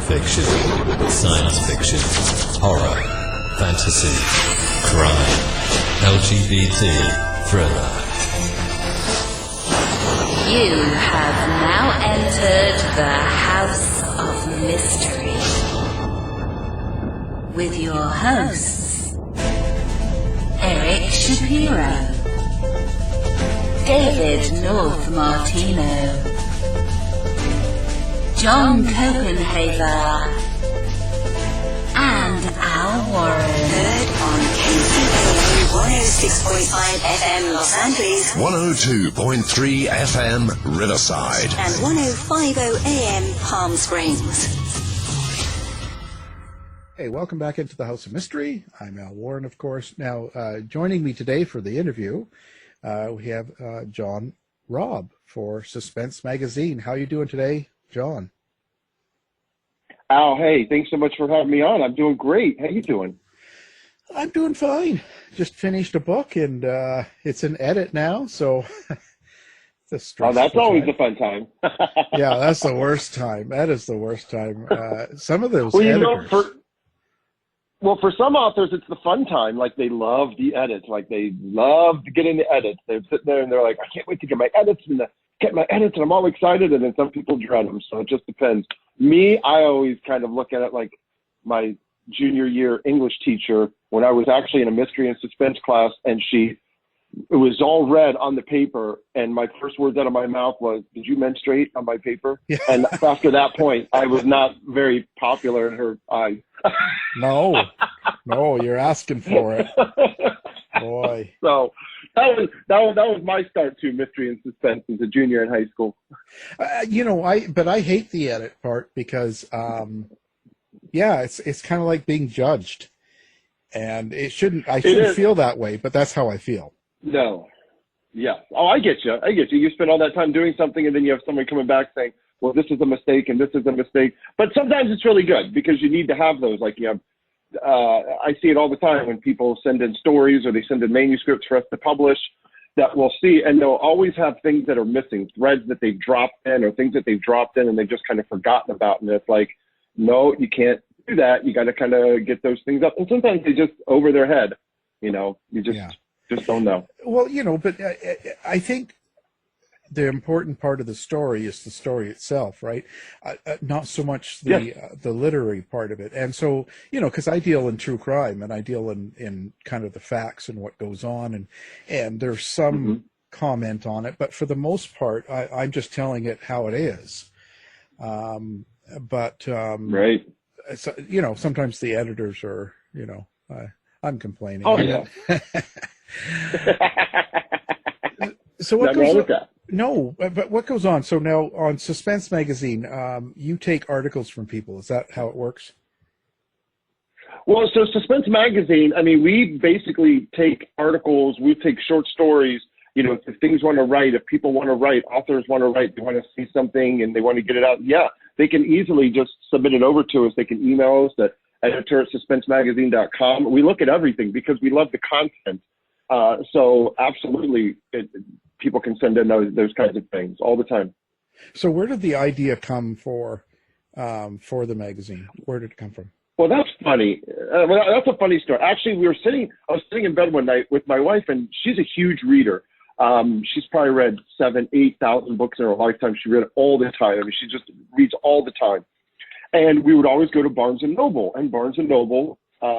fiction, science fiction, horror, fantasy, crime, LGBT, thriller. You have now entered the House of Mystery with your hosts, Eric Shapiro, David North Martino, John Copenhaver, and Al Warren. Heard on KCAA 106.5 FM Los Angeles, 102.3 FM Riverside, and 105.0 AM Palm Springs. Hey, welcome back into the House of Mystery. I'm Al Warren, of course. Now, joining me today for the interview, we have John Raab for Suspense magazine. How are you doing today, John? Al, hey, thanks so much for having me on. I'm doing great. How you doing? I'm doing fine. Just finished a book, and it's in edit now, so it's a stressful that's always time. a fun time. Yeah, that's the worst time. That is the worst time. Some of those well, editors... for some authors, it's the fun time. Like, they love the edits. Like, they love to get into edits. They're sitting there, and they're like, I can't wait to get my edits, and I'm all excited. And then some people dread them, so it just depends. Me, I always kind of look at it like my junior year English teacher when I was actually in a mystery and suspense class, and it was all red on the paper, and my first words out of my mouth was, "Did you menstruate on my paper?" Yeah. And after that point, I was not very popular in her eyes. No, you're asking for it. Boy. So that was my start to mystery and suspense as a junior in high school. But I hate the edit part because, it's kind of like being judged, and I shouldn't feel that way, but that's how I feel. No. Yeah. Oh, I get you. You spend all that time doing something, and then you have somebody coming back saying, well, this is a mistake and this is a mistake. But sometimes it's really good because you need to have those. Like, I see it all the time when people send in stories or they send in manuscripts for us to publish that we'll see, and they'll always have things that are missing, threads that they've dropped in or things that they've dropped in and they've just kind of forgotten about. And it's like, no, you can't do that. You got to kind of get those things up. And sometimes they just over their head, you just don't know. Well, but I think the important part of the story is the story itself, right? Not so much the literary part of it. And so, because I deal in true crime and I deal in kind of the facts and what goes on, and there's some comment on it, but for the most part, I'm just telling it how it is. Right. So, sometimes the editors are, I'm complaining. Oh, yeah. So what Nothing wrong with that. No, but what goes on? So now on Suspense magazine, you take articles from people. Is that how it works? Well, so Suspense magazine, we basically take articles, we take short stories, if things want to write, if people want to write, authors want to write, they want to see something and they want to get it out. Yeah, they can easily just submit it over to us. They can email us at editor@suspensemagazine.com. We look at everything because we love the content. So absolutely, people can send in those kinds of things all the time. So where did the idea come for the magazine? Where did it come from? Well, that's funny. That's a funny story. Actually, I was sitting in bed one night with my wife, and she's a huge reader. She's probably read 8,000 books in her lifetime. She read all the time. She just reads all the time. And we would always go to Barnes & Noble. And Barnes & Noble,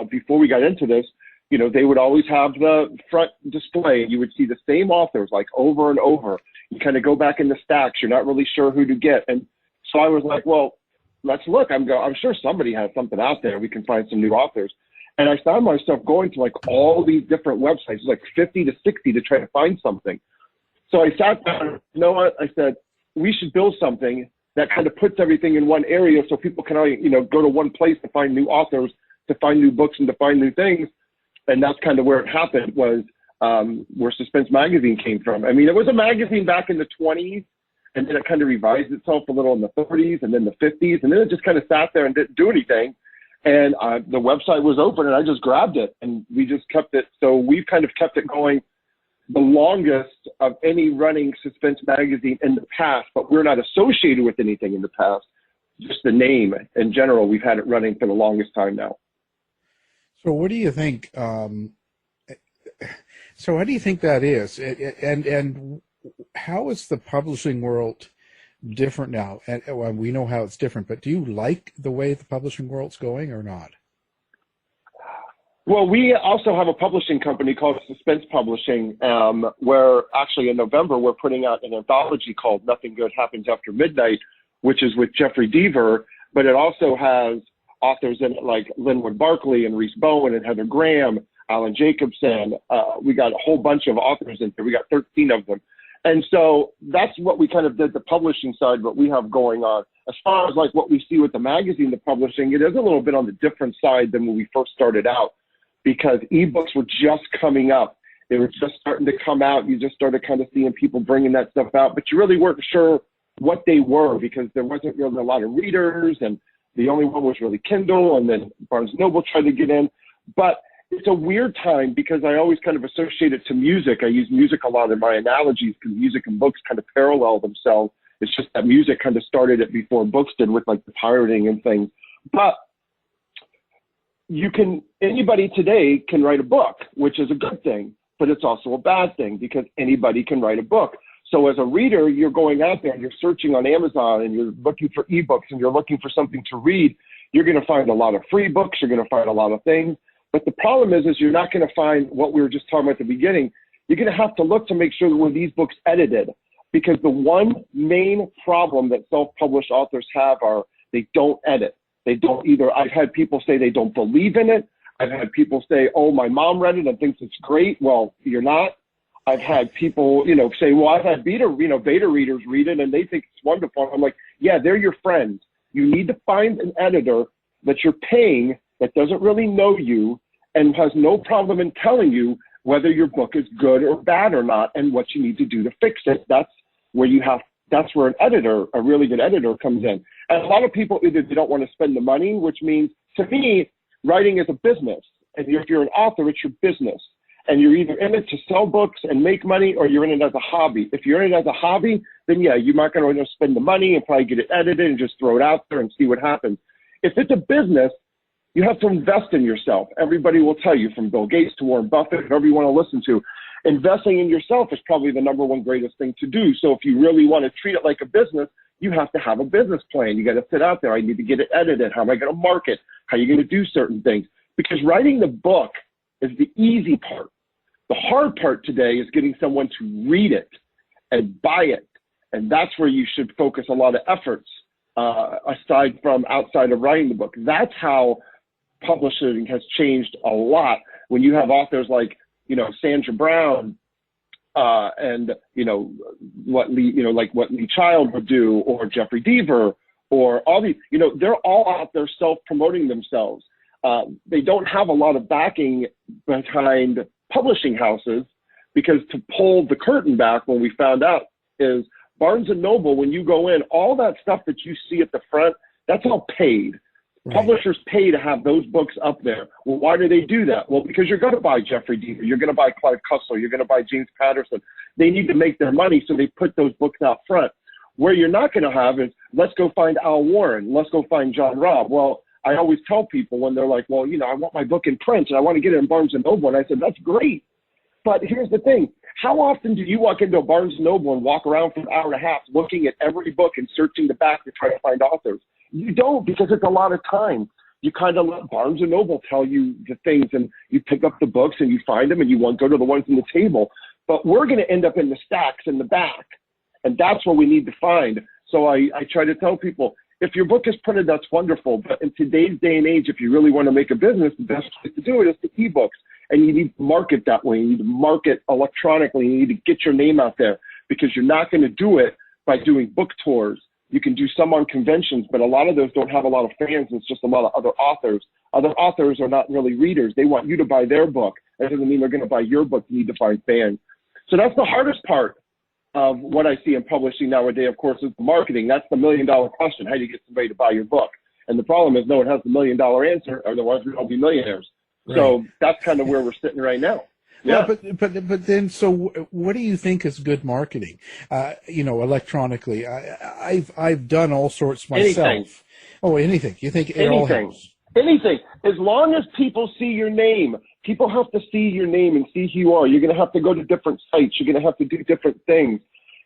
before we got into this, they would always have the front display. You would see the same authors like over and over. You kind of go back in the stacks. You're not really sure who to get. And so I was like, well, let's look. I'm sure somebody has something out there. We can find some new authors. And I found myself going to like all these different websites, like 50 to 60 to try to find something. So I sat down, I said, we should build something that kind of puts everything in one area so people can, go to one place to find new authors, to find new books and to find new things. And that's kind of where it happened, was where Suspense magazine came from. It was a magazine back in the 20s, and then it kind of revised itself a little in the 30s and then the 50s, and then it just kind of sat there and didn't do anything. And the website was open, and I just grabbed it, and we just kept it. So we've kind of kept it going the longest of any running Suspense magazine in the past, but we're not associated with anything in the past. just the name in general, we've had it running for the longest time now. So what do you think? So how do you think that is? And how is the publishing world different now? And well, we know how it's different, but do you like the way the publishing world's going or not? Well, we also have a publishing company called Suspense Publishing, where actually in November we're putting out an anthology called Nothing Good Happens After Midnight, which is with Jeffrey Deaver, but it also has authors in it like Linwood Barkley and Reese Bowen and Heather Graham, Alan Jacobson. We got a whole bunch of authors in there. We got 13 of them. And so that's what we kind of did, the publishing side, what we have going on. As far as like what we see with the magazine, the publishing, it is a little bit on the different side than when we first started out, because ebooks were just coming up. They were just starting to come out. You just started kind of seeing people bringing that stuff out, but you really weren't sure what they were because there wasn't really a lot of readers, and the only one was really Kindle, and then Barnes & Noble tried to get in. But it's a weird time because I always kind of associate it to music. I use music a lot in my analogies because music and books kind of parallel themselves. It's just that music kind of started it before books did with like the pirating and things. But anybody today can write a book, which is a good thing, but it's also a bad thing because anybody can write a book. So as a reader, you're going out there and you're searching on Amazon and you're looking for ebooks and you're looking for something to read. You're going to find a lot of free books. You're going to find a lot of things. But the problem is you're not going to find what we were just talking about at the beginning. You're going to have to look to make sure that when these books edited, because the one main problem that self-published authors have are they don't edit. They don't either. I've had people say they don't believe in it. I've had people say, oh, my mom read it and thinks it's great. Well, you're not. I've had people, say, well, I've had beta readers read it and they think it's wonderful. I'm like, yeah, they're your friends. You need to find an editor that you're paying that doesn't really know you and has no problem in telling you whether your book is good or bad or not and what you need to do to fix it. That's where an editor, a really good editor, comes in. And a lot of people either they don't want to spend the money, which means, to me, writing is a business. And if you're an author, it's your business. And you're either in it to sell books and make money, or you're in it as a hobby. If you're in it as a hobby, then yeah, you're not going to spend the money and probably get it edited and just throw it out there and see what happens. If it's a business, you have to invest in yourself. Everybody will tell you, from Bill Gates to Warren Buffett, whoever you want to listen to, investing in yourself is probably the number one greatest thing to do. So if you really want to treat it like a business, you have to have a business plan. You got to sit out there. I need to get it edited. How am I going to market? How are you going to do certain things? Because writing the book is the easy part. The hard part today is getting someone to read it and buy it. And that's where you should focus a lot of efforts, outside of writing the book. That's how publishing has changed a lot. When you have authors like, Sandra Brown, and what Lee Child would do, or Jeffrey Deaver, or all these, they're all out there self-promoting themselves. They don't have a lot of backing behind publishing houses, because to pull the curtain back, when we found out, is Barnes & Noble, when you go in, all that stuff that you see at the front, that's all paid. Right. Publishers pay to have those books up there. Well, why do they do that? Well, because you're going to buy Jeffrey Deaver, you're going to buy Clive Cussler, you're going to buy James Patterson. They need to make their money, so they put those books out front. Where you're not going to have is, let's go find Al Warren, let's go find John Raab. Well, I always tell people when they're like, well, I want my book in print and I want to get it in Barnes & Noble. And I said, that's great. But here's the thing. How often do you walk into a Barnes & Noble and walk around for an hour and a half looking at every book and searching the back to try to find authors? You don't, because it's a lot of time. You kind of let Barnes & Noble tell you the things, and you pick up the books and you find them and you go to the ones on the table. But we're going to end up in the stacks in the back. And that's what we need to find. So I try to tell people, if your book is printed, that's wonderful. But in today's day and age, if you really want to make a business, the best way to do it is the ebooks. And you need to market that way. You need to market electronically. You need to get your name out there, because you're not going to do it by doing book tours. You can do some on conventions, but a lot of those don't have a lot of fans. It's just a lot of other authors. Other authors are not really readers. They want you to buy their book. That doesn't mean they're going to buy your book. You need to find fans. So that's the hardest part of what I see in publishing nowadays, of course, is the marketing. That's the $1 million question. How do you get somebody to buy your book? And the problem is no one has the $1 million answer, otherwise we'd all be millionaires. Right. So that's kind of where we're sitting right now. Yeah, but then, so what do you think is good marketing? Electronically, I've done all sorts myself. Oh, anything. You think it all Anything. helps? Anything. As long as people see your name, people have to see your name and see who you are. You're going to have to go to different sites. You're going to have to do different things.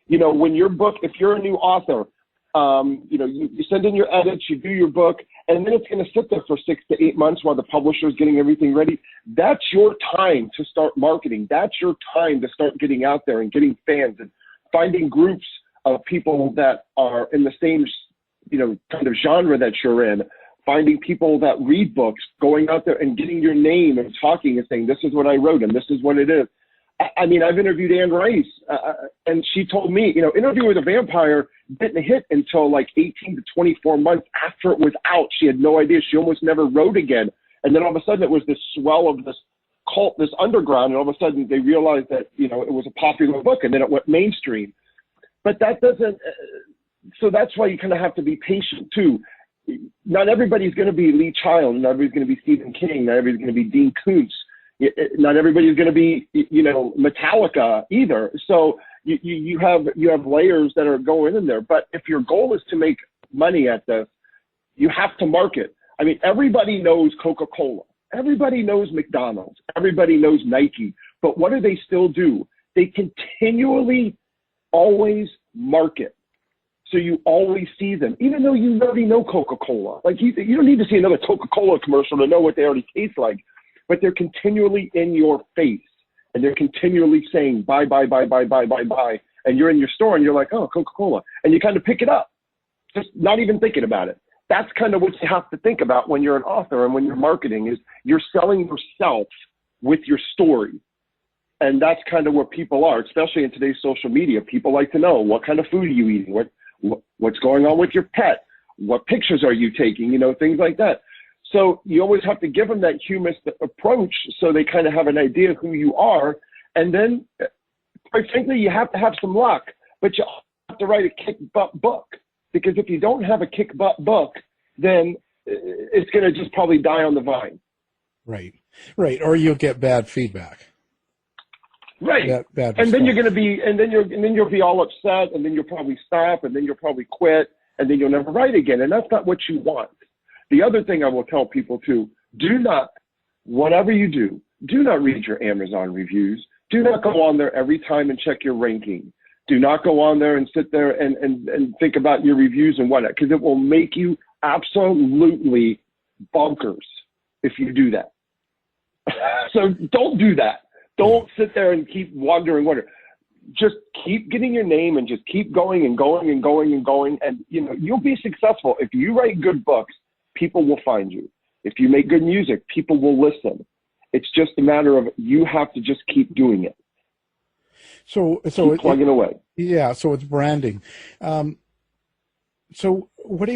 You know, when your book, if you're a new author, you know, you send in your edits, you do your book, and then it's going to sit there for 6 to 8 months while the publisher is getting everything ready. That's your time to start marketing. That's your time to start getting out there and getting fans and finding groups of people that are in the same, you know, kind of genre that you're in. Finding people that read books, going out there and getting your name and talking and saying, this is what I wrote and this is what it is. I mean, I've interviewed Anne Rice, and she told me, you know, Interview with a Vampire didn't hit until like 18 to 24 months after it was out. She had no idea. She almost never wrote again. And then all of a sudden it was this swell of this cult, this underground, and all of a sudden they realized that, you know, it was a popular book, and then it went mainstream. But that doesn't, so that's why you kind of have to be patient too. Not everybody's going to be Lee Child, not everybody's going to be Stephen King, not everybody's going to be Dean Koontz. Not everybody's going to be, you know, Metallica either. So you have layers that are going in there. But if your goal is to make money at this, you have to market. I mean, everybody knows Coca-Cola. Everybody knows McDonald's. Everybody knows Nike. But what do they still do? They continually always market. So you always see them, even though you already know Coca-Cola. Like you don't need to see another Coca-Cola commercial to know what they already taste like. But they're continually in your face, and they're continually saying, buy, buy, buy, buy, buy, buy, buy. And you're in your store, and you're like, oh, Coca-Cola. And you kind of pick it up, just not even thinking about it. That's kind of what you have to think about when you're an author and when you're marketing is you're selling yourself with your story. And that's kind of where people are, especially in today's social media. People like to know, what kind of food are you eating? What's going on with your pet? What pictures are you taking? You know, things like that. So you always have to give them that humanist approach so they kind of have an idea of who you are. And then, quite frankly, you have to have some luck, but you have to write a kick-butt book. Because if you don't have a kick-butt book, then it's going to just probably die on the vine. Right. Or you'll get bad feedback. Right. Bad and then you're going to be, and then you'll be all upset, and then you'll probably stop, and then you'll probably quit, and then you'll never write again. And that's not what you want. The other thing I will tell people too, whatever you do not read your Amazon reviews. Do not go on there every time and check your ranking. Do not go on there and sit there and think about your reviews and whatnot, because it will make you absolutely bonkers if you do that. So don't do that. Don't sit there and keep wondering. Just keep getting your name and just keep going and going and going and going. And, you know, you'll be successful. If you write good books, people will find you. If you make good music, people will listen. It's just a matter of you have to just keep doing it. So keep plugging away. Yeah. So it's branding. So what do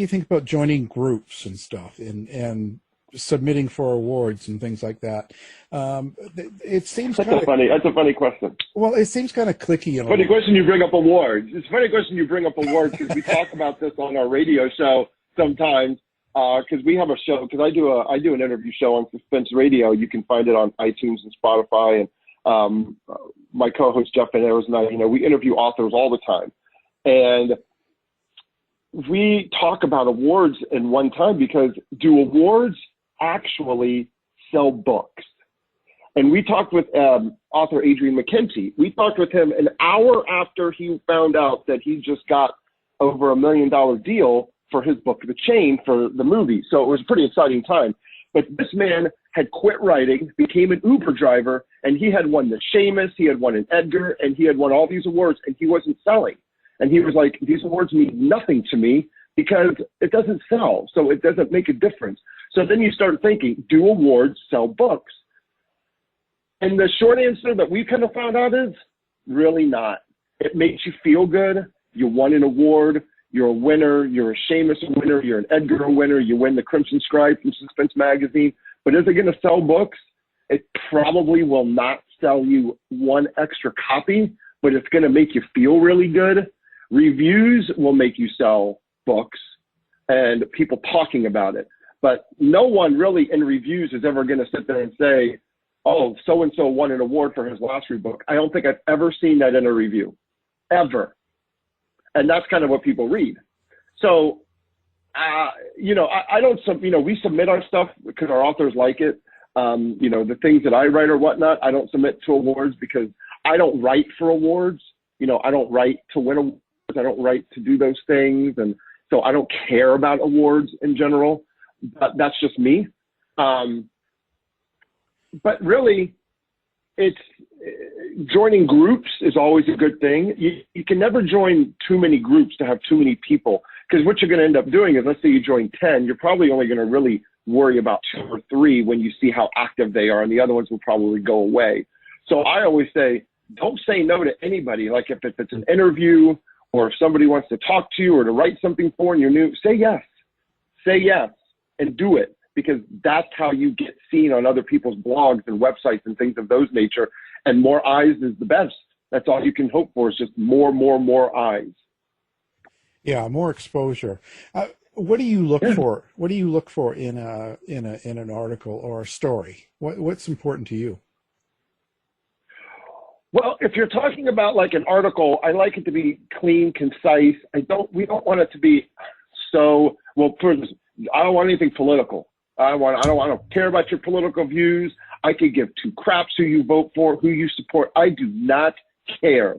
you think about joining groups and stuff and submitting for awards and things like that? It seems that's a funny question. Well, it seems kind of cliquey. Funny question you bring up awards. It's a funny question you bring up awards because we talk about this on our radio show sometimes. Because we have a show, because I do an interview show on Suspense Radio. You can find it on iTunes and Spotify. And my co-host Jeff and Ayers and I, you know, we interview authors all the time, and we talk about awards in one time because do awards actually sell books? And we talked with author Adrian McKenzie. We talked with him an hour after he found out that he just got over $1 million deal for his book, The Chain, for the movie. So it was a pretty exciting time. But this man had quit writing, became an Uber driver, and he had won the Seamus, he had won an Edgar, and he had won all these awards, and he wasn't selling. And he was like, these awards mean nothing to me because it doesn't sell, so it doesn't make a difference. So then you start thinking, do awards sell books? And the short answer that we kind of found out is really not. It makes you feel good. You won an award. You're a winner. You're a Seamus winner. You're an Edgar winner. You win the Crimson Scribe from Suspense magazine. But is it going to sell books? It probably will not sell you one extra copy, but it's going to make you feel really good. Reviews will make you sell books and people talking about it. But no one really in reviews is ever going to sit there and say, oh, so-and-so won an award for his last book. I don't think I've ever seen that in a review, ever. And that's kind of what people read. So I don't, we submit our stuff because our authors like it. The things that I write or whatnot, I don't submit to awards because I don't write for awards. I don't write to win awards. I don't write to do those things. And so I don't care about awards in general, but that's just me. But really, it's joining groups is always a good thing. You can never join too many groups to have too many people, because what you're going to end up doing is, let's say you join 10, you're probably only going to really worry about 2 or 3 when you see how active they are, and the other ones will probably go away. So I always say, don't say no to anybody. Like if it's an interview or if somebody wants to talk to you or to write something for and you're new, say yes. Say yes and do it, because that's how you get seen on other people's blogs and websites and things of those nature. And more eyes is the best. That's all you can hope for, is just more eyes. Yeah, more exposure. What do you look for? What do you look for in an article or a story? What's important to you? Well, if you're talking about like an article, I like it to be clean, concise. We don't want it to be so, well, I don't want anything political. I don't care about your political views. I could give 2 craps who you vote for, who you support. I do not care.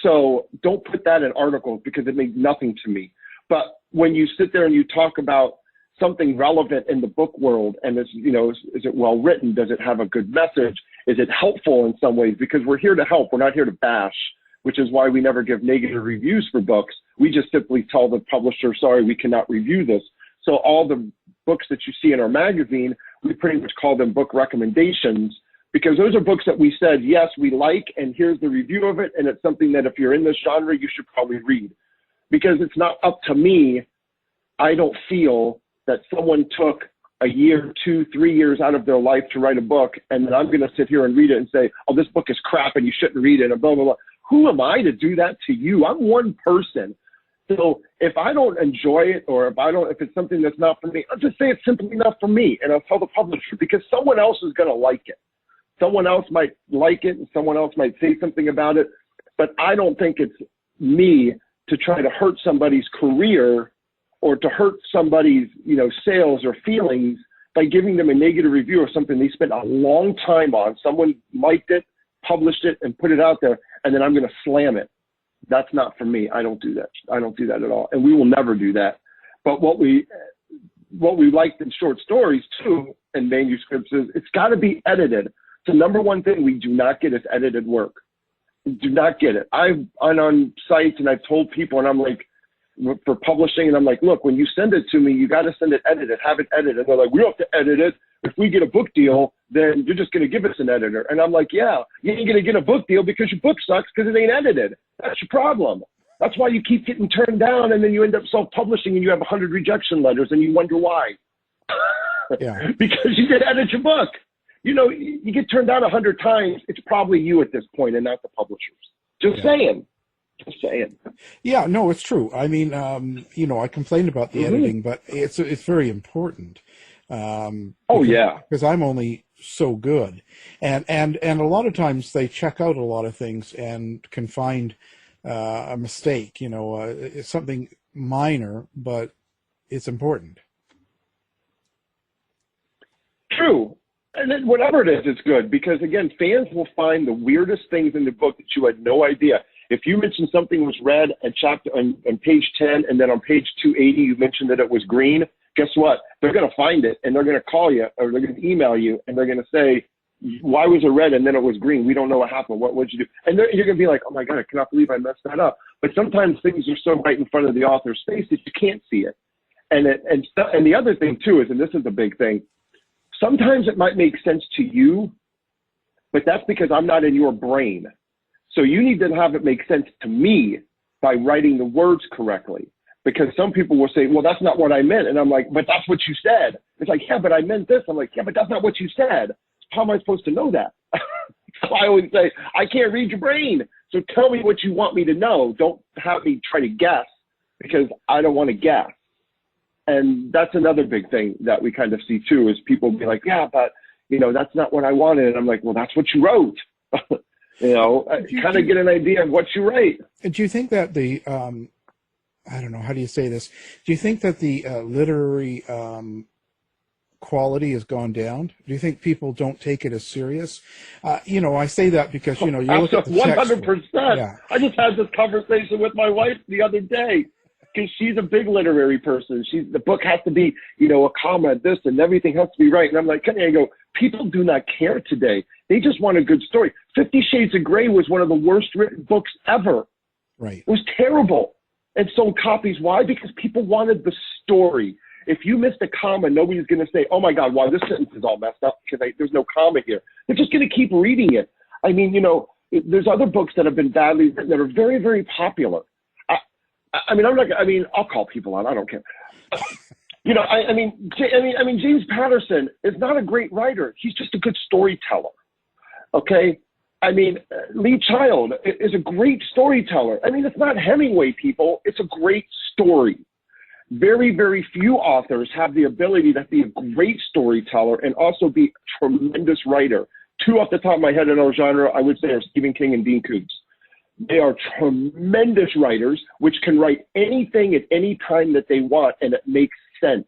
So don't put that in articles, because it means nothing to me. But when you sit there and you talk about something relevant in the book world, and is it well written? Does it have a good message? Is it helpful in some ways? Because we're here to help. We're not here to bash, which is why we never give negative reviews for books. We just simply tell the publisher, sorry, we cannot review this. So all the books that you see in our magazine, we pretty much call them book recommendations, because those are books that we said, yes, we like, and here's the review of it. And it's something that if you're in this genre, you should probably read, because it's not up to me. I don't feel that someone took a year, 2, 3 years out of their life to write a book, and then I'm going to sit here and read it and say, oh, this book is crap and you shouldn't read it, and blah, blah, blah. Who am I to do that to you? I'm one person. So if I don't enjoy it, or if it's something that's not for me, I'll just say it's simply not for me, and I'll tell the publisher, because someone else is going to like it. Someone else might like it, and someone else might say something about it, but I don't think it's me to try to hurt somebody's career or to hurt somebody's, sales or feelings by giving them a negative review of something they spent a long time on. Someone liked it, published it, and put it out there, and then I'm going to slam it. That's not for me. I don't do that. I don't do that at all. And we will never do that. But what we liked in short stories too, and manuscripts, is it's got to be edited. The number one thing we do not get is edited work. We do not get it. I'm on sites and I've told people, and I'm like, for publishing, and I'm like, look, when you send it to me, you got to send it edited, have it edited. They're like, we don't have to edit it. If we get a book deal, then you're just going to give us an editor. And I'm like, yeah, you ain't going to get a book deal because your book sucks because it ain't edited. That's your problem. That's why you keep getting turned down, and then you end up self-publishing and you have 100 rejection letters and you wonder why. Yeah. Because you didn't edit your book. You get turned down 100 times. It's probably you at this point and not the publishers. Just saying. Yeah, no, it's true. I mean, I complained about the editing, but it's very important. Because I'm only so good, and a lot of times they check out a lot of things and can find a mistake. It's something minor, but it's important. True. And then whatever it is, it's good, because again, fans will find the weirdest things in the book that you had no idea. If you mentioned something was red at chapter on page 10, and then on page 280 you mentioned that it was green, guess what? They're going to find it, and they're going to call you, or they're going to email you, and they're going to say, why was it red and then it was green? We don't know what happened. What did you do? And you're going to be like, oh my God, I cannot believe I messed that up. But sometimes things are so right in front of the author's face that you can't see it. And the other thing too is, and this is a big thing, sometimes it might make sense to you, but that's because I'm not in your brain. So you need to have it make sense to me by writing the words correctly. Because some people will say, well, that's not what I meant. And I'm like, but that's what you said. It's like, yeah, but I meant this. I'm like, yeah, but that's not what you said. How am I supposed to know that? So I always say, I can't read your brain. So tell me what you want me to know. Don't have me try to guess, because I don't want to guess. And that's another big thing that we kind of see too, is people be like, yeah, but that's not what I wanted. And I'm like, well, that's what you wrote. Kind of get an idea of what you write. Do you think that the I don't know, how do you say this? Do you think that the literary quality has gone down? Do you think people don't take it as serious? I say that because, you look at the text. 100%. Yeah. I just had this conversation with my wife the other day because she's a big literary person. The book has to be, a comma, this, and everything has to be right. And I'm like, I go, people do not care today. They just want a good story. 50 Shades of Grey was one of the worst written books ever. Right. It was terrible and sold copies. Why? Because people wanted the story. If you missed a comma, nobody's going to say, oh, my God, wow, this sentence is all messed up because there's no comma here. They're just going to keep reading it. I mean, there's other books that have been badly written that are very, very popular. I'll call people out. I don't care. James Patterson is not a great writer. He's just a good storyteller. Okay? Lee Child is a great storyteller. It's not Hemingway, people. It's a great story. Very, very few authors have the ability to be a great storyteller and also be a tremendous writer. Two off the top of my head in our genre, I would say, are Stephen King and Dean Koontz. They are tremendous writers, which can write anything at any time that they want, and it makes sense.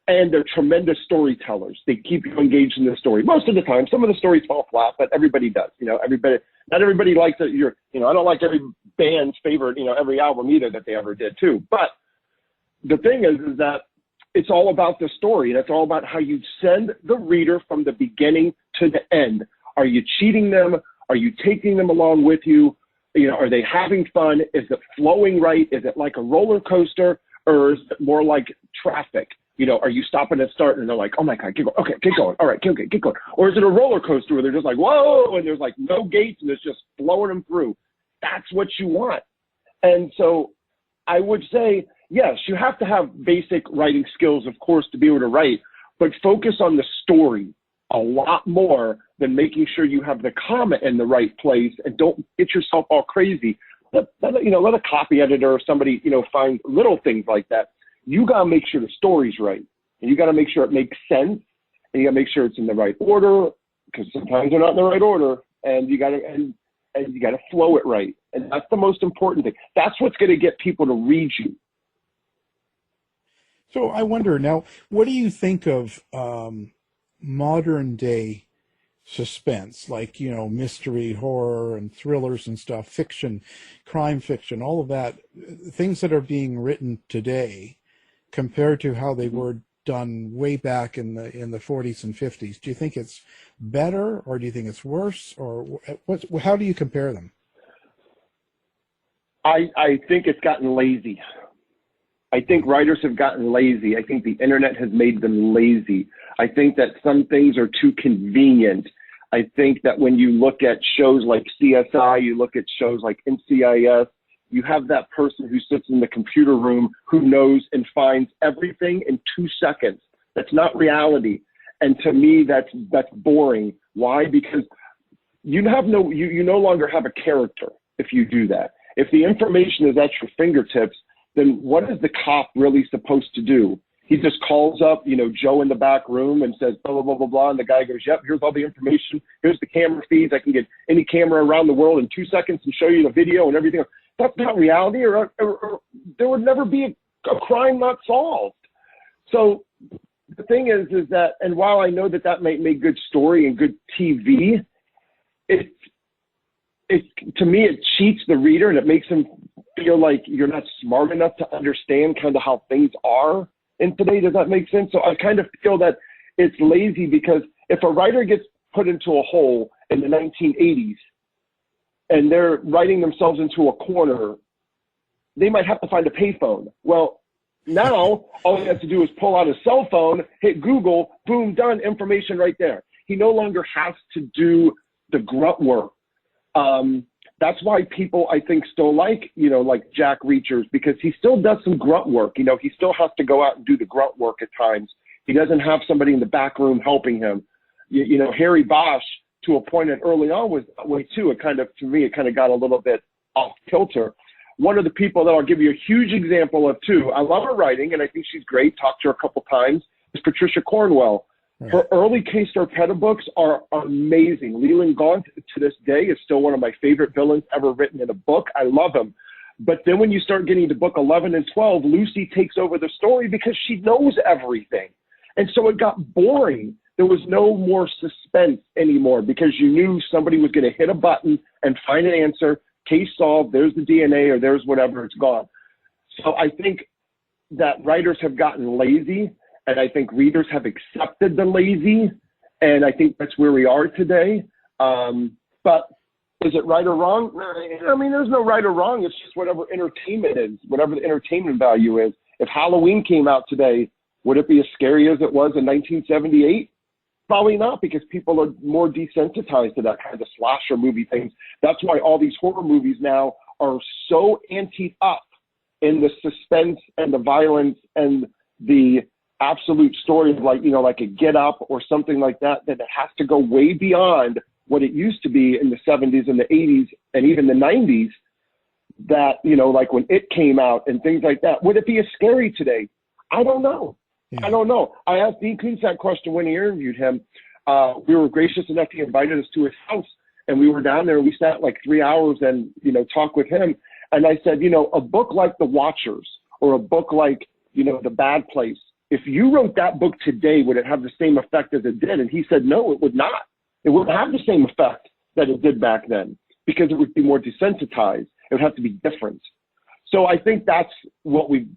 And they're tremendous storytellers. They keep you engaged in the story. Most of the time, some of the stories fall flat, but everybody does. Not everybody likes it. I don't like every band's favorite, every album either that they ever did too. But the thing is that it's all about the story, and it's all about how you send the reader from the beginning to the end. Are you cheating them? Are you taking them along with you? Are they having fun? Is it flowing right? Is it like a roller coaster, or is it more like traffic? Are you stopping and starting and they're like, oh my God, keep going. Okay, keep going. All right, keep going. Or is it a roller coaster where they're just like, whoa, and there's like no gates and it's just flowing them through? That's what you want. And so I would say, yes, you have to have basic writing skills, of course, to be able to write, but focus on the story a lot more than making sure you have the comma in the right place, and don't get yourself all crazy. Let a copy editor or somebody, find little things like that. You got to make sure the story's right, and you got to make sure it makes sense, and you got to make sure it's in the right order, because sometimes they're not in the right order, and you got to flow it right. And that's the most important thing. That's what's going to get people to read you. So I wonder now, what do you think of modern day suspense, like, mystery, horror, and thrillers and stuff, fiction, crime fiction, all of that, things that are being written today compared to how they were done way back in the 40s and 50s? Do you think it's better, or do you think it's worse, or how do you compare them? I think it's gotten lazy. I think writers have gotten lazy. I think the internet has made them lazy. I think that some things are too convenient. I think that when you look at shows like CSI, you look at shows like NCIS, you have that person who sits in the computer room who knows and finds everything in 2 seconds. That's not reality. And to me, that's boring. Why? Because you no longer have a character if you do that. If the information is at your fingertips, then what is the cop really supposed to do? He just calls up, Joe in the back room and says, blah, blah, blah, blah, blah. And the guy goes, yep, here's all the information. Here's the camera feeds. I can get any camera around the world in 2 seconds and show you the video and everything. That's not reality, or there would never be a crime not solved. So the thing is that, and while I know that might make good story and good TV, to me, it cheats the reader, and it makes them feel like you're not smart enough to understand kind of how things are in today. Does that make sense? So I kind of feel that it's lazy, because if a writer gets put into a hole in the 1980s and they're writing themselves into a corner, they might have to find a payphone. Well, now all he has to do is pull out his cell phone, hit Google, boom, done, information right there. He no longer has to do the grunt work. That's why people, I think, still like Jack Reachers, because he still does some grunt work. He still has to go out and do the grunt work at times. He doesn't have somebody in the back room helping him. Harry Bosch, to a point that early on was that way too. To me, it kind of got a little bit off kilter. One of the people that I'll give you a huge example of too, I love her writing, and I think she's great, talked to her a couple times, is Patricia Cornwell. Her early Kay Starpetta books are amazing. Leland Gaunt, to this day, is still one of my favorite villains ever written in a book. I love him. But then when you start getting to book 11 and 12, Lucy takes over the story because she knows everything. And so it got boring. There was no more suspense anymore because you knew somebody was going to hit a button and find an answer, case solved, there's the DNA or there's whatever, it's gone. So I think that writers have gotten lazy, and I think readers have accepted the lazy, and I think that's where we are today. But is it right or wrong? I mean, there's no right or wrong. It's just whatever entertainment is, whatever the entertainment value is. If Halloween came out today, would it be as scary as it was in 1978? Probably not, because people are more desensitized to that kind of slasher movie things. That's why all these horror movies now are so anteed up in the suspense and the violence and the absolute story of like a Get Up or something like that, that it has to go way beyond what it used to be in the 70s and the 80s and even the 90s, that, like when It came out and things like that. Would it be as scary today? I don't know. Yeah. I don't know. I asked Dean Koontz that question when he interviewed him. We were gracious enough, he invited us to his house, and we were down there and we sat like 3 hours and, talked with him. And I said, a book like The Watchers or a book like, The Bad Place, if you wrote that book today, would it have the same effect as it did? And he said, no, it would not. It wouldn't have the same effect that it did back then because it would be more desensitized. It would have to be different. So I think that's what we've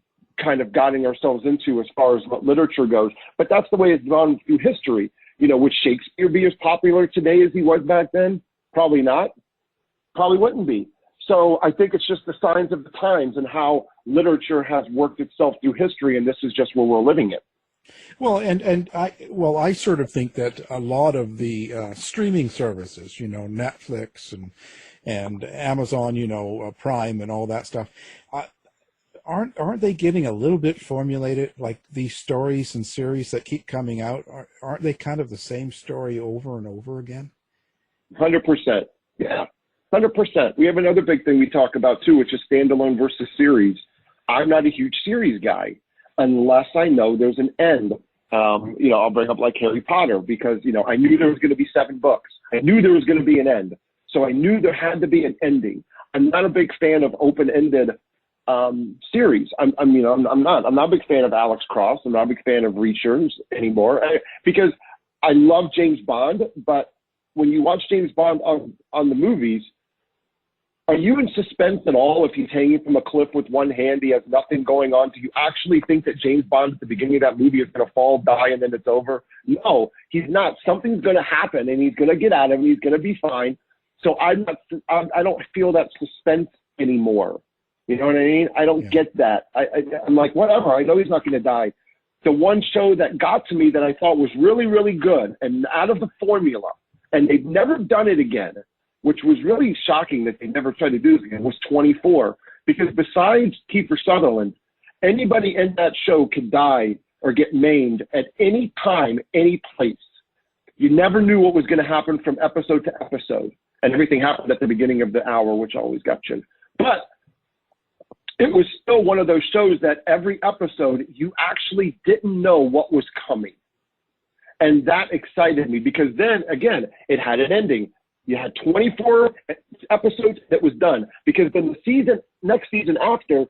kind of gotten ourselves into as far as what literature goes. But that's the way it's gone through history. Would Shakespeare be as popular today as he was back then? Probably not. Probably wouldn't be. So I think it's just the signs of the times and how literature has worked itself through history, and this is just where we're living it. Well, I sort of think that a lot of the streaming services, Netflix and Amazon, Prime and all that stuff, aren't they getting a little bit formulated? Like these stories and series that keep coming out, aren't they kind of the same story over and over again? 100%. Yeah, 100%. We have another big thing we talk about too, which is standalone versus series. I'm not a huge series guy unless I know there's an end. I'll bring up like Harry Potter because, I knew there was going to be 7 books. I knew there was going to be an end. So I knew there had to be an ending. I'm not a big fan of open-ended series. I'm not a big fan of Alex Cross. I'm not a big fan of Reachers anymore because I love James Bond, but when you watch James Bond on the movies, are you in suspense at all if he's hanging from a cliff with one hand, he has nothing going on? Do you actually think that James Bond at the beginning of that movie is going to fall, die, and then it's over? No, he's not. Something's going to happen, and he's going to get out of it. He's going to be fine. So I don't feel that suspense anymore. You know what I mean? I don't get that. I'm like, whatever. I know he's not going to die. The one show that got to me that I thought was really, really good and out of the formula, and they've never done it again, which was really shocking that they never tried to do this again, was 24. Because besides Kiefer Sutherland, anybody in that show could die or get maimed at any time, any place. You never knew what was going to happen from episode to episode. And everything happened at the beginning of the hour, which always got you. But it was still one of those shows that every episode, you actually didn't know what was coming. And that excited me because then, again, it had an ending. You had 24 episodes that was done because then the next season after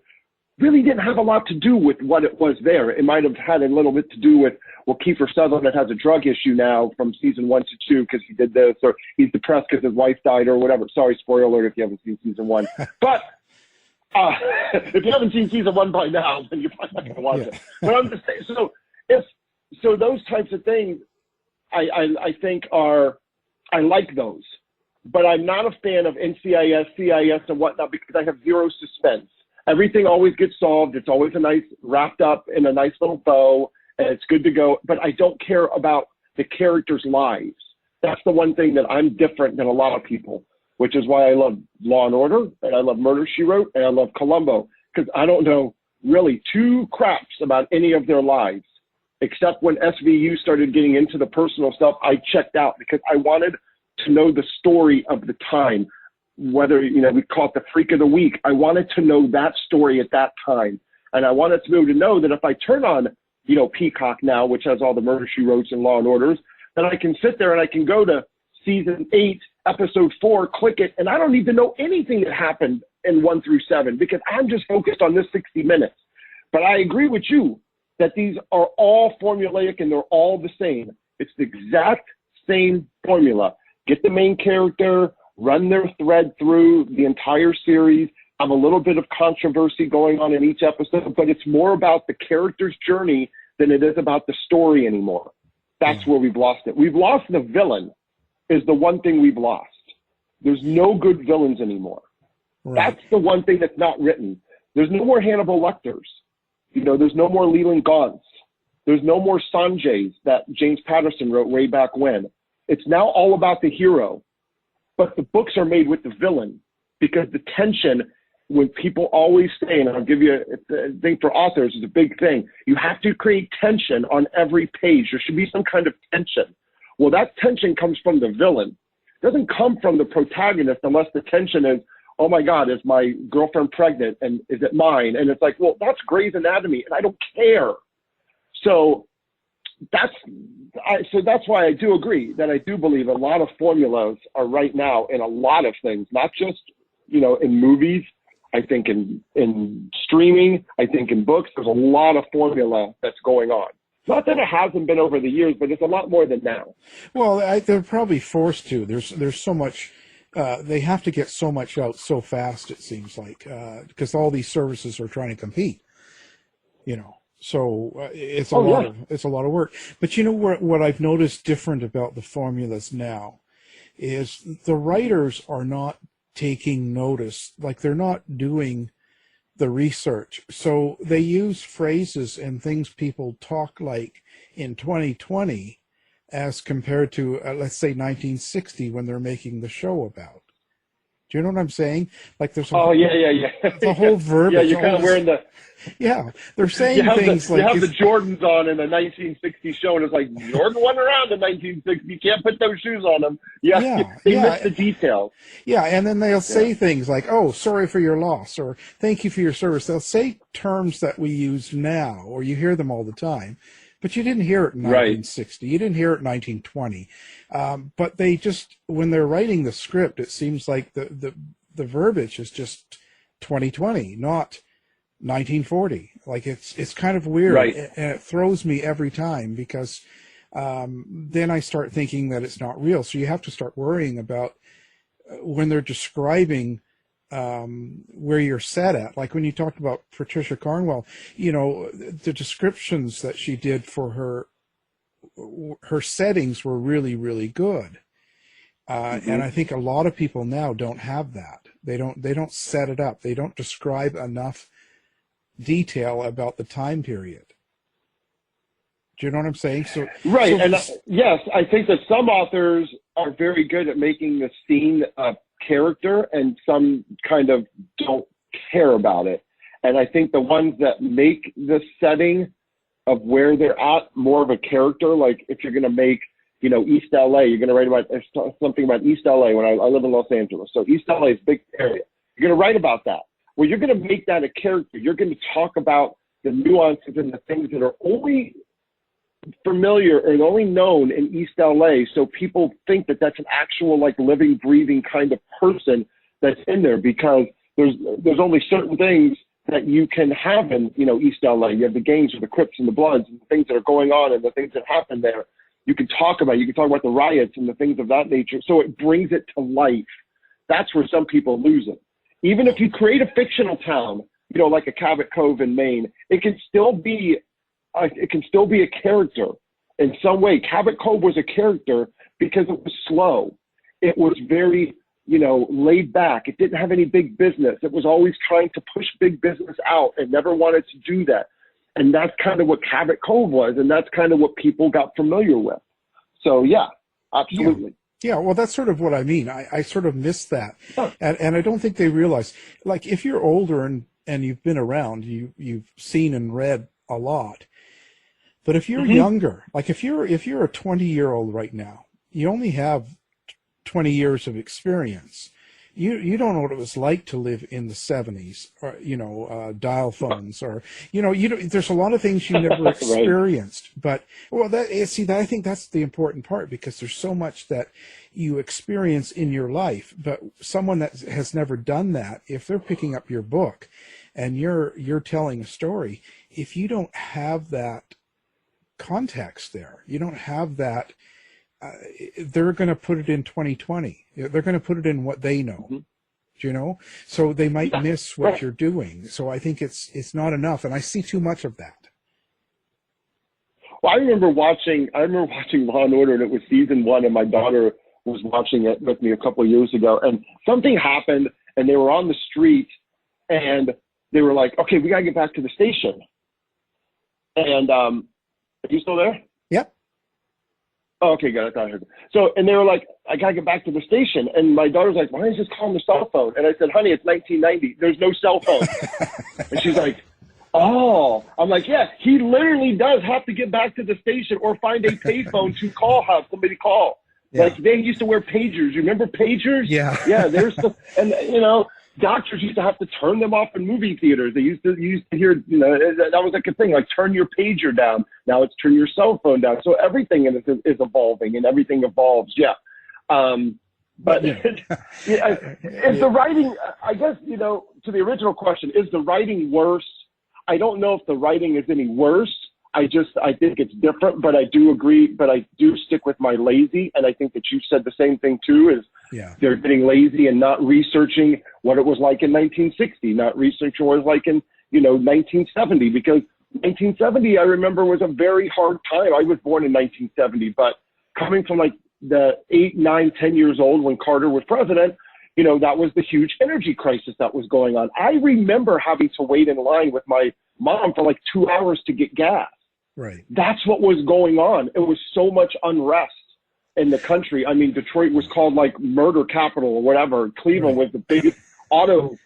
really didn't have a lot to do with what it was there. It might have had a little bit to do with, well, Kiefer Sutherland has a drug issue now from season 1 to 2 because he did this, or he's depressed because his wife died or whatever. Sorry, spoiler alert if you haven't seen season 1. But if you haven't seen season 1 by now, then you're probably not going to watch it. But I'm just saying, so those types of things I think I like those. But I'm not a fan of NCIS, CIS, and whatnot because I have zero suspense. Everything always gets solved. It's always wrapped up in a nice little bow, and it's good to go. But I don't care about the characters' lives. That's the one thing that I'm different than a lot of people, which is why I love Law and Order, and I love Murder, She Wrote, and I love Columbo, because I don't know really 2 craps about any of their lives, except when SVU started getting into the personal stuff, I checked out because I wanted to know the story of the time, whether, we call it the freak of the week. I wanted to know that story at that time. And I wanted to be able to know that if I turn on, Peacock now, which has all the Murder, She Wrote and Law and Orders, then I can sit there and I can go to season 8, episode 4, click it, and I don't need to know anything that happened in 1 through 7 because I'm just focused on this 60 minutes. But I agree with you that these are all formulaic and they're all the same. It's the exact same formula. Get the main character, run their thread through the entire series, have a little bit of controversy going on in each episode, but it's more about the character's journey than it is about the story anymore. That's where we've lost it. We've lost the villain is the one thing we've lost. There's no good villains anymore. Right. That's the one thing that's not written. There's no more Hannibal Lecters. There's no more Leland Gaunts. There's no more Sanjays that James Patterson wrote way back when. It's now all about the hero. But the books are made with the villain because the tension, when people always say, and I'll give you a thing for authors, is a big thing. You have to create tension on every page. There should be some kind of tension. Well, that tension comes from the villain. It doesn't come from the protagonist unless the tension is, oh my God, is my girlfriend pregnant and is it mine? And it's like, well, that's Grey's Anatomy and I don't care. So that's why I do agree that I do believe a lot of formulas are right now in a lot of things, not just, in movies. I think in streaming, I think in books, there's a lot of formula that's going on. Not that it hasn't been over the years, but it's a lot more than now. Well, they're probably forced to. There's so much. They have to get so much out so fast. It seems like because all these services are trying to compete. So it's a lot of work. But what I've noticed different about the formulas now is the writers are not taking notice. Like they're not doing the research. So they use phrases and things people talk like in 2020 as compared to, let's say, 1960 when they're making the show about. Do you know what I'm saying? Like there's the whole verbiage. Yeah, you're kind of wearing the... Yeah, they're saying things like... You have the Jordans on in a 1960 show, and it's like, Jordan went around in 1960. You can't put those shoes on them. You miss the details. Yeah, and then they'll say things like, oh, sorry for your loss, or thank you for your service. They'll say terms that we use now, or you hear them all the time. But you didn't hear it in 1960. You didn't hear it in 1920. But they just, when they're writing the script, it seems like the verbiage is just 2020, not 1940. Like it's kind of weird. Right. And it throws me every time because then I start thinking that it's not real. So you have to start worrying about when they're describing where you're set at. Like when you talked about Patricia Cornwell, the descriptions that she did for her settings were really, really good. And I think a lot of people now don't have that. They don't set it up. They don't describe enough detail about the time period. Do you know what I'm saying? Right. And yes, I think that some authors are very good at making the scene a character and some kind of don't care about it. And I think the ones that make the setting of where they're at more of a character, like if you're going to make, East LA, you're going to write about something about East LA when I live in Los Angeles. So East LA is a big area. You're going to write about that. Well, you're going to make that a character. You're going to talk about the nuances and the things that are only familiar or only known in East LA, so people think that that's an actual living, breathing kind of person that's in there, because there's only certain things that you can have in East LA. You have the gangs or the Crips and the Bloods and the things that are going on and the things that happen there. You can talk about the riots and the things of that nature. So it brings it to life. That's where some people lose it. Even if you create a fictional town, like a Cabot Cove in Maine, it can still be a character in some way. Cabot Cove was a character because it was slow. It was very, laid back. It didn't have any big business. It was always trying to push big business out and never wanted to do that. And that's kind of what Cabot Cove was, and that's kind of what people got familiar with. So, yeah, absolutely. Yeah, well, that's sort of what I mean. I sort of miss that. Huh. And I don't think they realize, like, if you're older and you've been around, you've seen and read a lot. But if you're younger, like if you're a 20-year-old right now, you only have 20 years of experience. you don't know what it was like to live in the 70s, or, dial phones, or, there's a lot of things you never Right. experienced. But, I think that's the important part, because there's so much that you experience in your life. But someone that has never done that, if they're picking up your book and you're telling a story, if you don't have that context there, you don't have that, they're going to put it in 2020. They're going to put it in what they know, so they might miss what you're doing. So I think it's not enough, and I see too much of that. Well, I remember watching Law and Order, and it was season 1, and my daughter was watching it with me a couple of years ago, and something happened, and they were on the street, and they were like, "Okay, we gotta get back to the station." And are you still there? Yep. Oh, okay, good. I thought I heard it. So, and they were like, "I gotta get back to the station." And my daughter's like, "Why don't you just call him the cell phone?" And I said, "Honey, it's 1990. There's no cell phone." And she's like, "Oh." I'm like, "Yeah, he literally does have to get back to the station or find a payphone to have somebody call." Yeah. Like, they used to wear pagers. You remember pagers? Yeah. Yeah, there's and doctors used to have to turn them off in movie theaters. They used to hear, that was like a thing, like turn your pager down. Now it's turn your cell phone down. So everything in this is evolving, and everything evolves. Yeah. But is the writing, I guess, to the original question, is the writing worse? I don't know if the writing is any worse. I think it's different, but I do agree, but I do stick with my lazy. And I think that you said the same thing too, is they're getting lazy and not researching what it was like in 1960, not researching what it was like in, 1970, because 1970, I remember, was a very hard time. I was born in 1970, but coming from like the 8, 9, 10 years old when Carter was president, that was the huge energy crisis that was going on. I remember having to wait in line with my mom for like 2 hours to get gas. Right. That's what was going on. It was so much unrest in the country. I mean, Detroit was called like murder capital or whatever. Cleveland was the biggest auto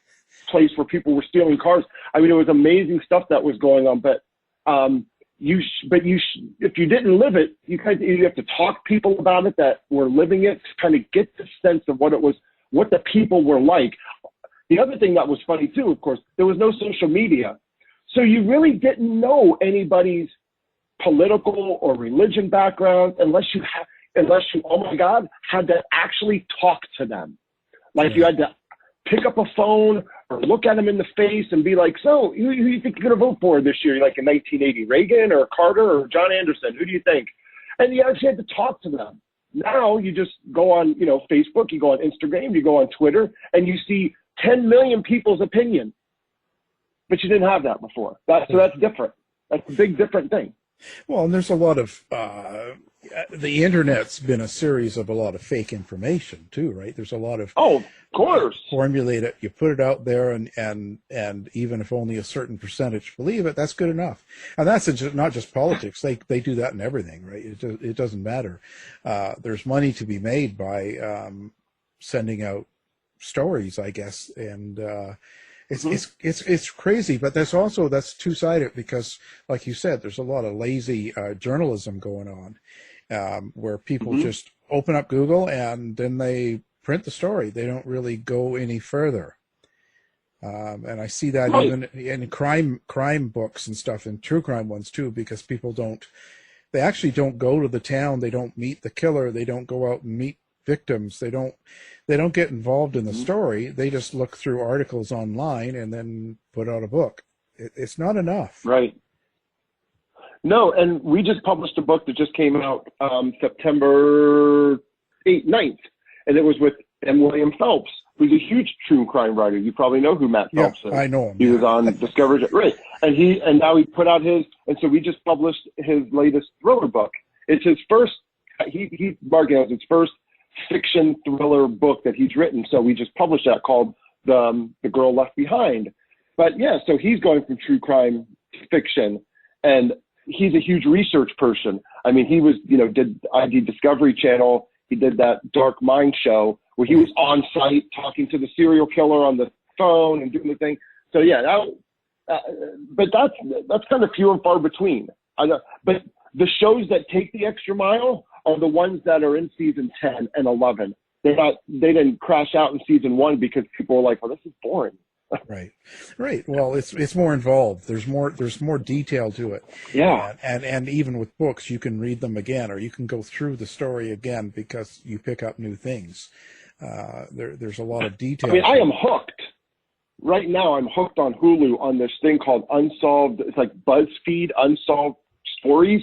place where people were stealing cars. I mean, it was amazing stuff that was going on. But if you didn't live it, you have to talk to people about it that were living it to kind of get the sense of what it was, what the people were like. The other thing that was funny too, of course, there was no social media. So you really didn't know anybody's political or religion background unless you, oh my God, had to actually talk to them. Like you had to pick up a phone or look at them in the face and be like, "So who do you think you're going to vote for this year? Like in 1980, Reagan or Carter or John Anderson? Who do you think?" And you actually had to talk to them. Now you just go on, Facebook, you go on Instagram, you go on Twitter, and you see 10 million people's opinion. But you didn't have that before. So that's different. That's a big different thing. Well, and there's a lot of the internet's been a series of a lot of fake information too, right? There's a lot of of course, formulate it, you put it out there, and even if only a certain percentage believe it, that's good enough. And that's not just politics. They do that in everything, right? It doesn't matter. There's money to be made by sending out stories, I guess, and it's crazy, but that's two-sided, because like you said, there's a lot of lazy journalism going on, where people just open up Google and then they print the story. They don't really go any further. And I see that even in crime books and stuff, and true crime ones too, because people they actually don't go to the town. They don't meet the killer. They don't go out and meet victims. They don't get involved in the story. They just look through articles online and then put out a book. It's not enough. Right. No, and we just published a book that just came out September 9th, and it was with M. William Phelps, who's a huge true crime writer. You probably know who Matt Phelps is. I know him. He was on Discovery, right? And now he put out and so we just published his latest thriller book. It's his first. He marketed as his first fiction thriller book that he's written. So we just published that, called The Girl Left Behind. But yeah, so he's going from true crime to fiction, and he's a huge research person. I mean, he was, did ID Discovery Channel. He did that Dark Mind show where he was on site talking to the serial killer on the phone and doing the thing. So yeah, but that's kind of few and far between. But the shows that take the extra mile are the ones that are in season 10 and 11. They didn't crash out in season 1 because people were like, well, this is boring. Right. Well, it's more involved. There's more detail to it. Yeah. And even with books, you can read them again, or you can go through the story again because you pick up new things. There's a lot of detail. I mean, I am hooked. Right now, I'm hooked on Hulu on this thing called Unsolved. It's like BuzzFeed Unsolved Stories.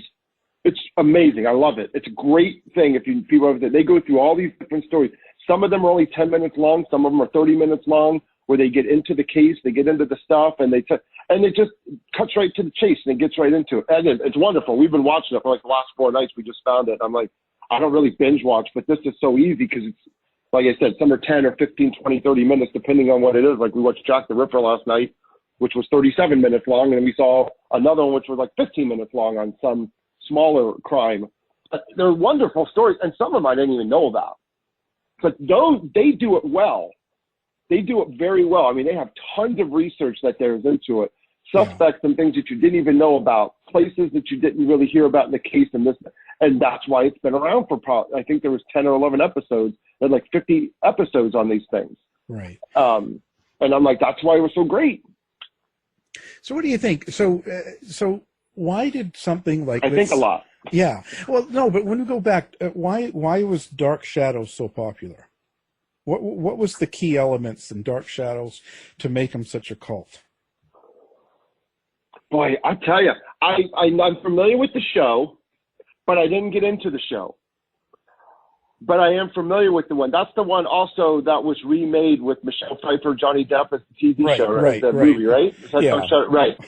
It's amazing. I love it. It's a great thing. They go through all these different stories. Some of them are only 10 minutes long. Some of them are 30 minutes long, where they get into the case, they get into the stuff, and and it just cuts right to the chase and it gets right into it. And it's wonderful. We've been watching it for like the last 4 nights. We just found it. I'm like, I don't really binge watch, but this is so easy because it's, like I said, some are 10 or 15, 20, 30 minutes, depending on what it is. Like we watched Jack the Ripper last night, which was 37 minutes long, and then we saw another one which was like 15 minutes long on some smaller crime. But they're wonderful stories, and some of them I didn't even know about. But they do it well. They do it very well. I mean, they have tons of research that there's into it. Suspects and things that you didn't even know about, places that you didn't really hear about in the case, and that's why it's been around for I think there was 10 or 11 episodes. There had like 50 episodes on these things. Right. And I'm like, that's why it was so great. So what do you think? So why did something like this? I think a lot. Yeah. Well, no, but when we go back, why was Dark Shadows so popular? What was the key elements in Dark Shadows to make them such a cult? Boy, I tell you, I'm familiar with the show, but I didn't get into the show. But I am familiar with the one. That's the one also that was remade with Michelle Pfeiffer, Johnny Depp as the TV show, right? The movie, right? Yeah. Right.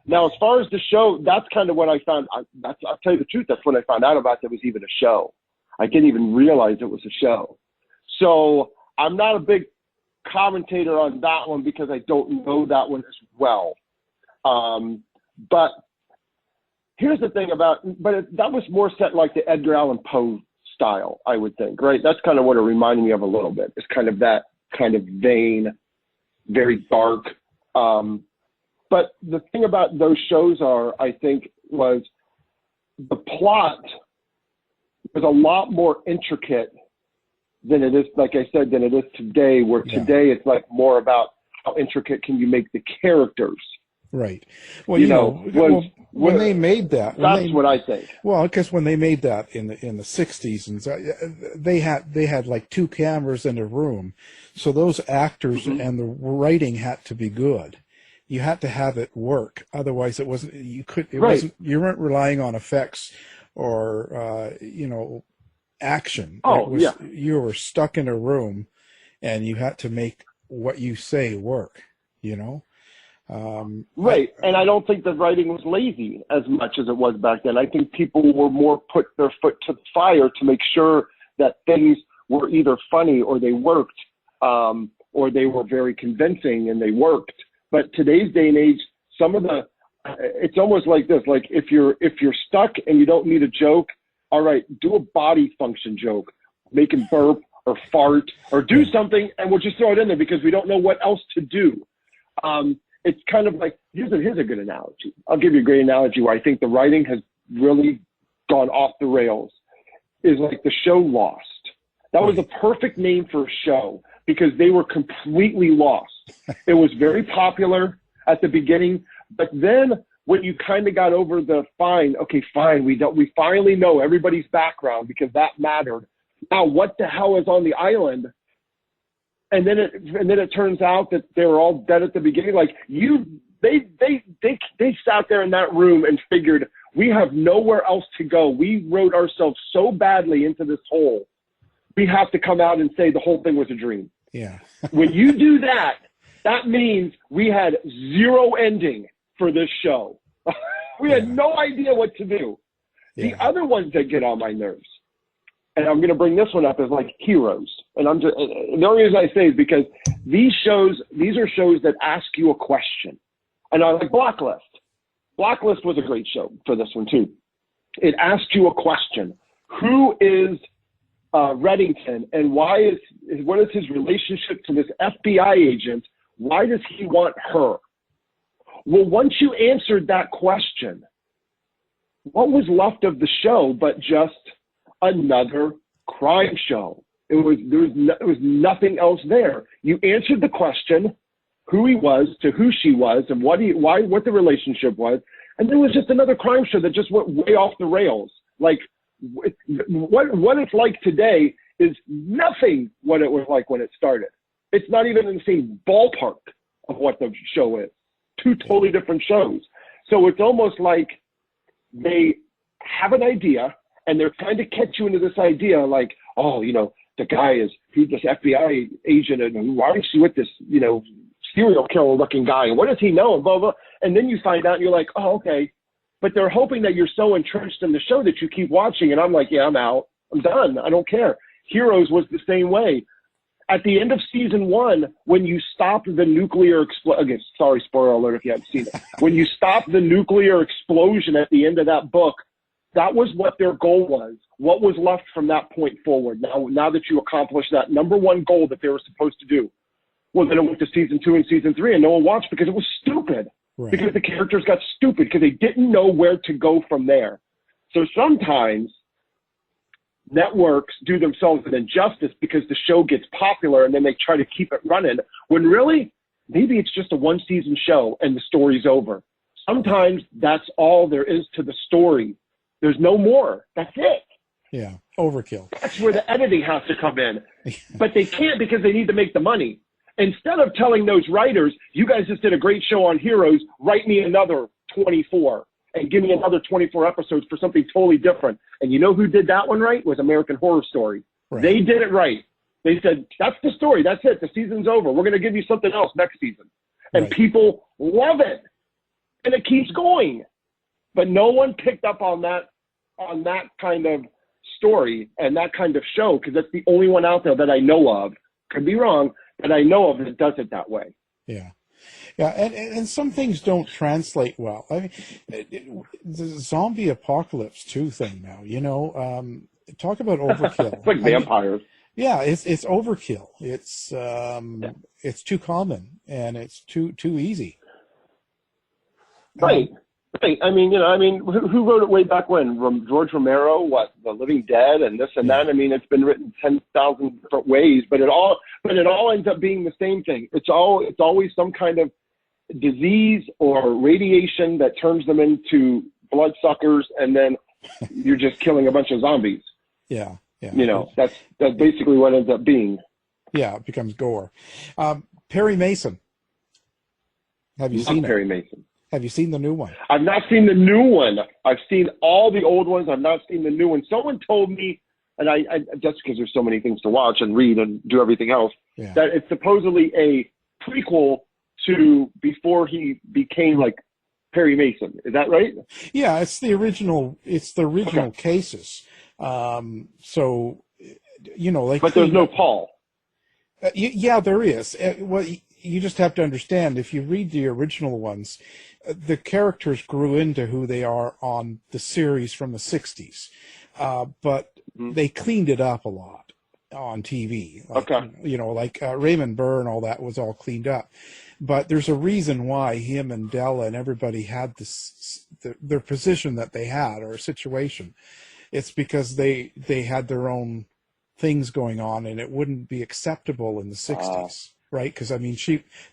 Now, as far as the show, that's kind of when I found. I'll tell you the truth. That's when I found out about there was even a show. I didn't even realize it was a show. So I'm not a big commentator on that one because I don't know that one as well. But here's the thing that was more set like the Edgar Allan Poe style, I would think, right? That's kind of what it reminded me of a little bit. It's kind of that kind of vein, very dark. But the thing about those shows I think, was the plot was a lot more intricate than it is, like I said, than it is today, where today it's like more about how intricate can you make the characters. Right. Well, when they made that, what I think. Well, because when they made that in the 60s, and they had like 2 cameras in a room, so those actors and the writing had to be good. You had to have it work, otherwise it wasn't. You weren't relying on effects or action. You were stuck in a room, and you had to make what you say work. Right. And I don't think the writing was lazy as much as it was back then. I think people were more put their foot to the fire to make sure that things were either funny or they worked, or they were very convincing and they worked. But today's day and age, it's almost like this, like if you're stuck and you don't need a joke, all right, do a body function joke, make him burp or fart or do something, and we'll just throw it in there because we don't know what else to do. It's kind of like, here's a good analogy. I'll give you a great analogy where I think the writing has really gone off the rails, is like the show Lost. That was a perfect name for a show because they were completely lost. It was very popular at the beginning, but then when you kind of got over the fine, we finally know everybody's background because that mattered. Now what the hell is on the island? And then it turns out that they were all dead at the beginning. Like they sat there in that room and figured, we have nowhere else to go. We wrote ourselves so badly into this hole. We have to come out and say the whole thing was a dream. Yeah. When you do that, that means we had zero ending for this show. We had no idea what to do. The other ones that get on my nerves, and I'm going to bring this one up, as like Heroes. And the only reason I say is because these are shows that ask you a question. And I like Blacklist. Blacklist was a great show for this one too. It asked you a question. Who is Reddington, and what is his relationship to this FBI agent? Why does he want her? Well, once you answered that question, what was left of the show but just another crime show? There was nothing else there. You answered the question, who he was to who she was, and what the relationship was, and there was just another crime show that just went way off the rails. Like what it's like today is nothing what it was like when it started. It's not even in the same ballpark of what the show is. Two totally different shows. So it's almost like they have an idea and they're trying to catch you into this idea like, oh, the guy he's this FBI agent and why is he with this, serial killer looking guy? And what does he know? And blah, blah. And then you find out and you're like, oh, okay. But they're hoping that you're so entrenched in the show that you keep watching. And I'm like, yeah, I'm out. I'm done. I don't care. Heroes was the same way. At the end of season 1, when you stop the nuclear explosion, sorry, spoiler alert if you haven't seen it. When you stop the nuclear explosion at the end of that book, that was what their goal was. What was left from that point forward? Now that you accomplished that number one goal that they were supposed to do, well, then it went to season 2 and season 3, and no one watched because it was stupid. Right. Because the characters got stupid because they didn't know where to go from there. So sometimes networks do themselves an injustice because the show gets popular and then they try to keep it running when really maybe it's just a one season show and the story's over. Sometimes that's all there is to the story. There's no more. That's it. Yeah. Overkill. That's where the editing has to come in. But they can't because they need to make the money. Instead of telling those writers, you guys just did a great show on Heroes, write me another 24. And give me another 24 episodes for something totally different. And you know who did that one right? Was American Horror Story. Right. They did it right. They said, that's the story. That's it. The season's over. We're going to give you something else next season. And right. People love it. And it keeps going. But no one picked up on that kind of story and that kind of show because that's the only one out there that I know of. Could be wrong, but I know of that does it that way. Yeah. Yeah, and some things don't translate well. I mean, the zombie apocalypse 2 thing now, talk about overkill. It's like vampires. It's overkill. It's too common and it's too easy. Right. Right. I mean, who wrote it way back when? George Romero, The Living Dead and this and that. I mean, it's been written 10,000 different ways, but it all ends up being the same thing. It's always some kind of disease or radiation that turns them into bloodsuckers, and then you're just killing a bunch of zombies. Yeah. That's basically what ends up being. Yeah, it becomes gore. Perry Mason. Have you seen Perry Mason? Have you seen the new one? I've not seen the new one. I've seen all the old ones. I've not seen the new one. Someone told me, and I just because there's so many things to watch and read and do everything else, that it's supposedly a prequel to before he became like Perry Mason. Is that right? Yeah, it's the original. It's the original cases. So, like. But there's no Paul. Yeah, there is. Well, you just have to understand. If you read the original ones, the characters grew into who they are on the series from the 60s, but they cleaned it up a lot on TV. Like, Raymond Burr and all that was all cleaned up. But there's a reason why him and Della and everybody had their position that they had, or a situation. It's because they had their own things going on, and it wouldn't be acceptable in the 60s. Right, because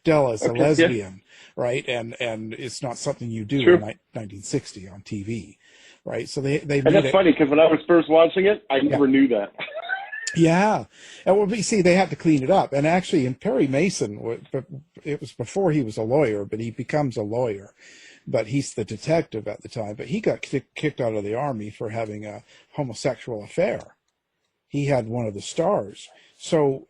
Della is a lesbian, right, and it's not something you do in 1960 on TV, right? So they made and that's funny because when I was first watching it, I never knew that. Yeah, and well, see, they had to clean it up, and actually, in Perry Mason, it was before he was a lawyer, but he becomes a lawyer, but he's the detective at the time. But he got kicked out of the army for having a homosexual affair. He had one of the stars, so.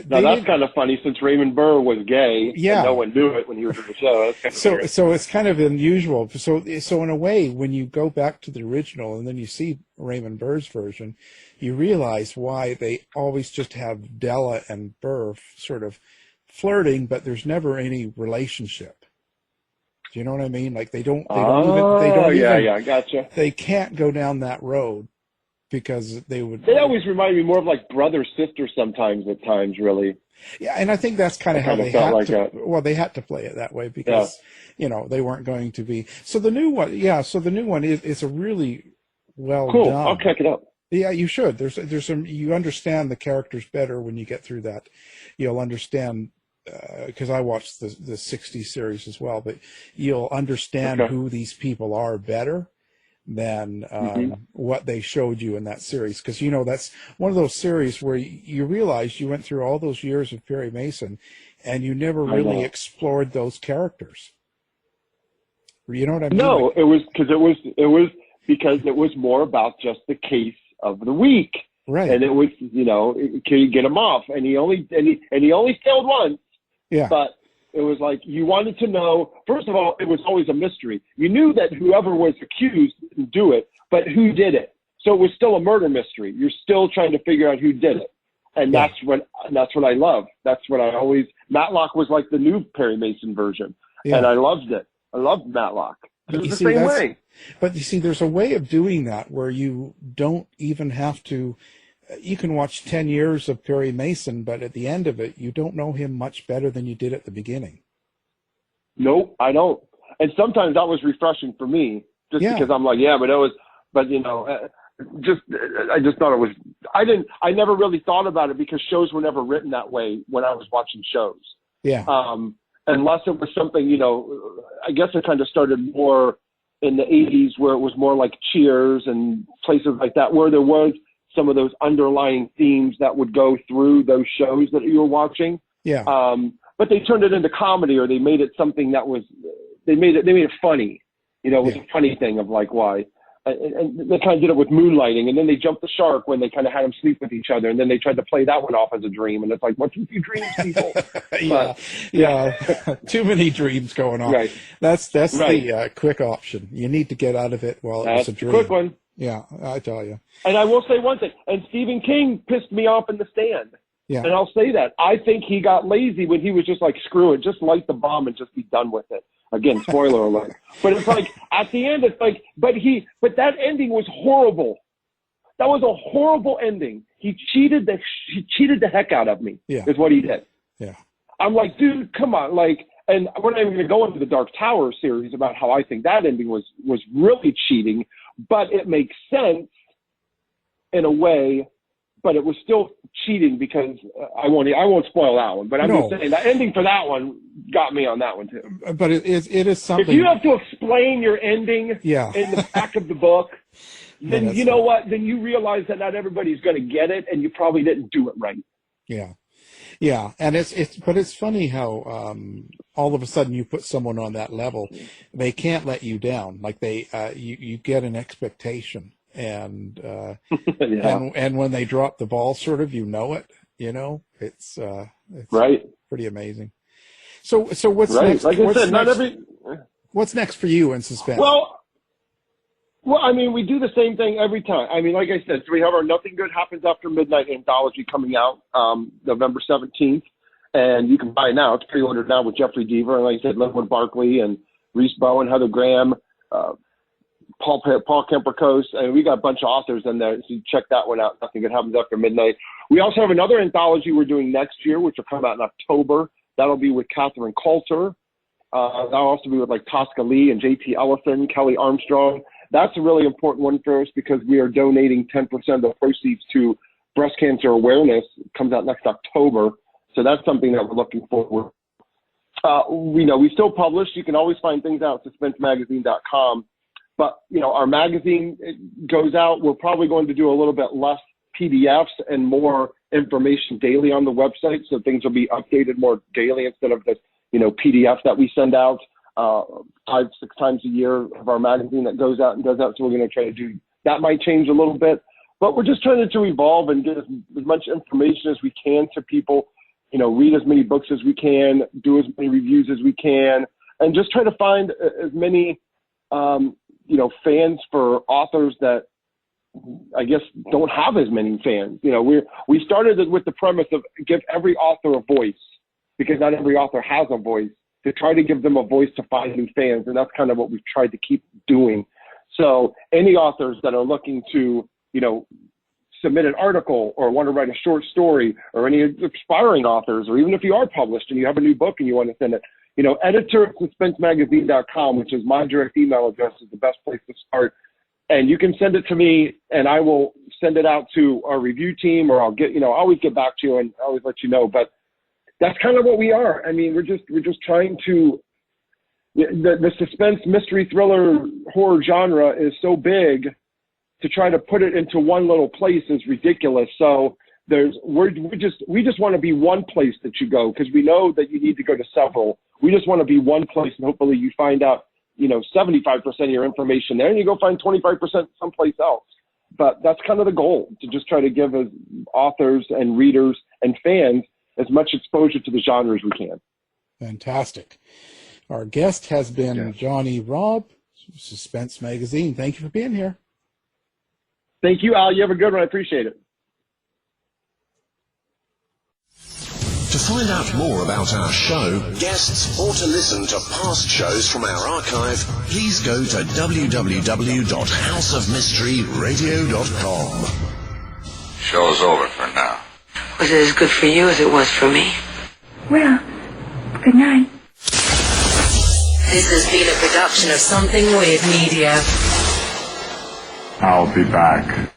Now that's kind of funny since Raymond Burr was gay. Yeah. And no one knew it when he was in the show. So it's kind of unusual. So in a way, when you go back to the original and then you see Raymond Burr's version, you realize why they always just have Della and Burr sort of flirting, but there's never any relationship. Do you know what I mean? Like they don't I gotcha. They can't go down that road. Because they always remind me more of like brother sister sometimes at times, really. Yeah, and I think that's kind of how they had to. Well, they had to play it that way because they weren't going to be. So the new one, is a really well cool. done. I'll check it out. Yeah, you should. There's some, you understand the characters better when you get through that. You'll understand, because I watched the 60s series as well, but you'll understand who these people are better than what they showed you in that series. Because, you know, that's one of those series where you realize you went through all those years of Perry Mason and you never really explored those characters. You know what I mean? No, it was because it was more about just the case of the week. Right. And it was, you know, can you get him off? And he only failed once. Yeah. But it was like you wanted to know, first of all, it was always a mystery. You knew that whoever was accused didn't do it, but who did it? So it was still a murder mystery. You're still trying to figure out who did it. And that's what I love. That's what I always, Matlock was like the new Perry Mason version. Yeah. And I loved it. I loved Matlock. It was the same way. But you see, there's a way of doing that where you don't even have to, you can watch 10 years of Perry Mason, but at the end of it, you don't know him much better than you did at the beginning. Nope, I don't. And sometimes that was refreshing for me, just because I'm like, but you know, I just thought it was, I never really thought about it because shows were never written that way when I was watching shows. Yeah. Unless it was something, you know, I guess it kind of started more in the 80s where it was more like Cheers and places like that, where there was some of those underlying themes that would go through those shows that you were watching. Yeah. But they turned it into comedy, or they made it something that was, they made it funny. You know, it was a funny thing of like, why? And they kind of did it with Moonlighting, and then they jumped the shark when they kind of had them sleep with each other, and then they tried to play that one off as a dream, and it's like, what's with you dreams, people? Too many dreams going on. Right. That's the quick option. You need to get out of it while it's a dream. Quick one. Yeah, I tell you. And I will say one thing, and Stephen King pissed me off in The Stand. Yeah. And I'll say that. I think he got lazy when he was just like, screw it, just light the bomb and just be done with it. Again, spoiler alert. But it's like, at the end, it's like, but that ending was horrible. That was a horrible ending. He cheated the heck out of me, is what he did. Yeah. I'm like, dude, come on. Like, and we're not even going to go into the Dark Tower series about how I think that ending was really cheating, but it makes sense in a way, but it was still cheating because I won't spoil that one, but I'm just saying that ending for that one got me on that one too. But it is something. If you have to explain your ending in the back of the book, then you know what? Then you realize that not everybody's going to get it, and you probably didn't do it right. Yeah. Yeah. And it's funny how, all of a sudden you put someone on that level, they can't let you down. Like you get an expectation. And and when they drop the ball, sort of, you know it. You know, it's right. Pretty amazing. So what's next? Like I said, what's next for you in Suspense? Well, I mean, we do the same thing every time. I mean, like I said, so we have our Nothing Good Happens After Midnight anthology coming out November 17th, and you can buy it now. It's pre-ordered now with Jeffrey Deaver, and like I said, Linwood Barkley and Reese Bowen, Heather Graham. Paul Kemper-Coase, and we got a bunch of authors in there, so you check that one out. Nothing Good Happens After Midnight. We also have another anthology we're doing next year, which will come out in October. That'll be with Catherine Coulter. That'll also be with like Tosca Lee and J.T. Ellison, Kelly Armstrong. That's a really important one for us because we are donating 10% of the proceeds to breast cancer awareness. It comes out next October, so that's something that we're looking forward. We still publish. You can always find things out at suspensemagazine.com. But, you know, our magazine goes out. We're probably going to do a little bit less PDFs and more information daily on the website. So things will be updated more daily instead of the, PDF that we send out 5-6 times a year of our magazine that goes out and does that. So we're going to try to do that. Might change a little bit, but we're just trying to evolve and get as much information as we can to people, read as many books as we can, do as many reviews as we can, and just try to find as many, fans for authors that I guess don't have as many fans. We started with the premise of give every author a voice because not every author has a voice, to try to give them a voice to find new fans. And that's kind of what we've tried to keep doing. So any authors that are looking to, submit an article or want to write a short story, or any aspiring authors, or even if you are published and you have a new book and you want to send it, editor at suspensemagazine.com, which is my direct email address, is the best place to start. And you can send it to me and I will send it out to our review team, or I'll always get back to you and always let you know. But that's kind of what we are. I mean, we're just trying to, the suspense, mystery, thriller, horror genre is so big, to try to put it into one little place is ridiculous. So we just want to be one place that you go, because we know that you need to go to several. We just want to be one place, and hopefully you find out, 75% of your information there, and you go find 25% someplace else. But that's kind of the goal, to just try to give as authors and readers and fans as much exposure to the genre as we can. Fantastic. Our guest has been Johnny Raab, Suspense Magazine. Thank you for being here. Thank you, Al. You have a good one. I appreciate it. To find out more about our show, guests, or to listen to past shows from our archive, please go to www.houseofmysteryradio.com. Show's over for now. Was it as good for you as it was for me? Well, good night. This has been a production of Something Weird Media. I'll be back.